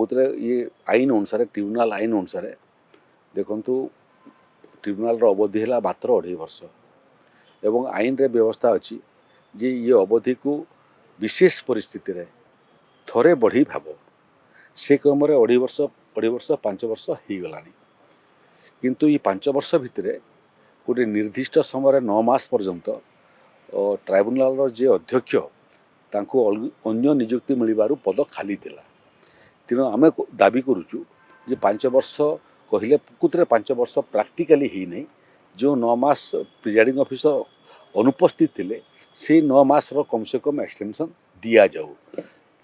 प्रकृति ये आईन अनुसार ट्रिब्यूनाल आईन अनुसार देखु ट्रिब्यूनाल अवधि है मात्र 2.5 वर्ष एवं आईन रे व्यवस्था अच्छी जे ये अवधि को विशेष परिस्थिति रे थोड़े बढ़ी भाव से क्रम 2.5 वर्ष 5 वर्ष हो गला किंतु ये 5 वर्ष भितर गोटे निर्दिष्ट समय 9 मास पर्यंत ट्राइब्यूनाल जे अध्यक्ष तांको अन्य नियुक्ति मिलबारु पद खाली थिला तेणु आम दाबी करुचु जे 5 वर्ष कहले प्रकृति 5 वर्ष प्राक्टिकाली ही नहीं जो 9 मास प्रिजाइडिंग ऑफिसर अनुपस्थित थिले से 9 मास रो कम से कम एक्सटेंशन दिया जाऊ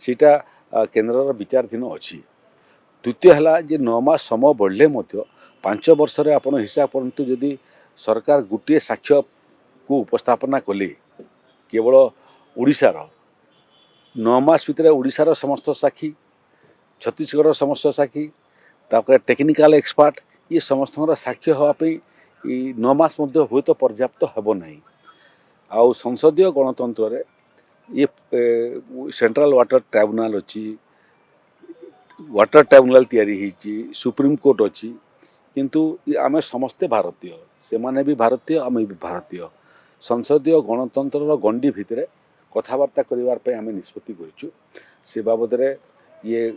सीटा केन्द्र विचाराधीन अच्छी। द्वितीय है जे 9 मास समय बढ़ले 5 वर्ष रे आपण हिसाब करतु जदि सरकार गोटे साक्ष्य को उपस्थापना कले केवल ओडिशार 9 मास भितर ओडिशार समस्त साक्षी छत्तीसगढ़ समस्त साक्षी तापर टेक्निकल एक्सपर्ट ये समस्त साक्ष्य हाँपाई 9 मास हुए तो पर्याप्त हेब ना आउ संसदीय गणतंत्र रे ये सेंट्रल वाटर ट्राइब्यूनाल अच्छी वाटर ट्राइब्यूनाल तैयारी सुप्रीम कोर्ट अच्छी किंतु आम समस्ते भारतीय से माने भी भारतीय आम भी भारतीय संसदीय गणतंत्र गंडी भितर कथबार्ता करने आम निष्पत्ति करूँ से बाबद रे ये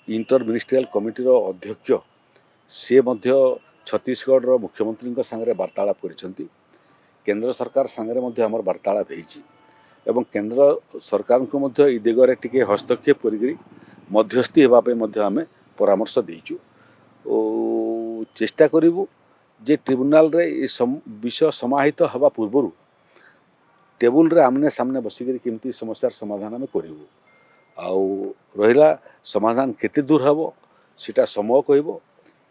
इंटर मिनिस्ट्रियल कमिटी अध्यक्ष से मध्य छत्तीसगढ़ मुख्यमंत्री सांगे वार्तालाप कर केंद्र सरकार सांगे आमर वार्तालाप एवं केंद्र सरकार को मध्य दिगरे टिके हस्तक्षेप करी मध्यस्थी होगापी आम परामर्श देचु चेष्टा करूँ जे ट्रिब्यूनाल रे विषय समाहित हवा पूर्व टेबुल रे आमने सामने बसिक केमती समस्यार समाधान आम करूँ आउ रहिला समाधान केते दूर हम सीटा समय कहब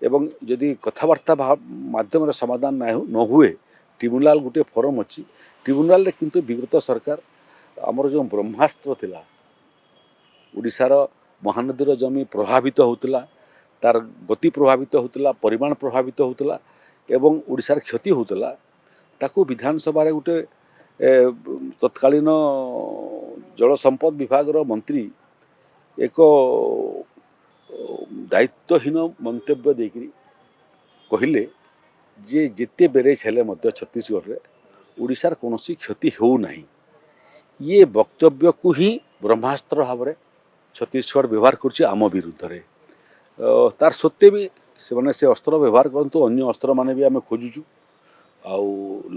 एवं जदि कथबार्ता माध्यम समाधान न हुए ट्रिब्यूनाल गोटे फोरम अच्छी ट्रिब्यूनाल रे किंतु विगत सरकार आमर जो ब्रह्मास्त्र थिला ओडिशार महानदीर जमी प्रभावित होता तार गति प्रभावित होता परिमाण प्रभावित होता एवं ओडिशार क्षति होता ताकू विधानसभा रे गोटे तत्कालीन जल संपद विभाग मंत्री एक दायित्वहीन मंतव्य देकरी कहले जे जिते बेरेज हेले मध्य छत्तीसगढ़ रे ओडिशार कोनोसी क्षति हो नहीं ये वक्तव्य को ही ब्रह्मास्त्र भाव में छत्तीसगढ़ व्यवहार कर आम विरुद्ध रे तार सत्वे भी से अस्त्र व्यवहार करतु अन्य अस्त्र माने भी आम खोजुचु आउ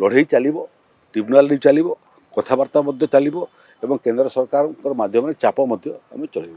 लड़े चलो ट्रिब्यूनाल चलो कथबार्ता चलो एवं केंद्र सरकार माध्यम चाप आम चलू।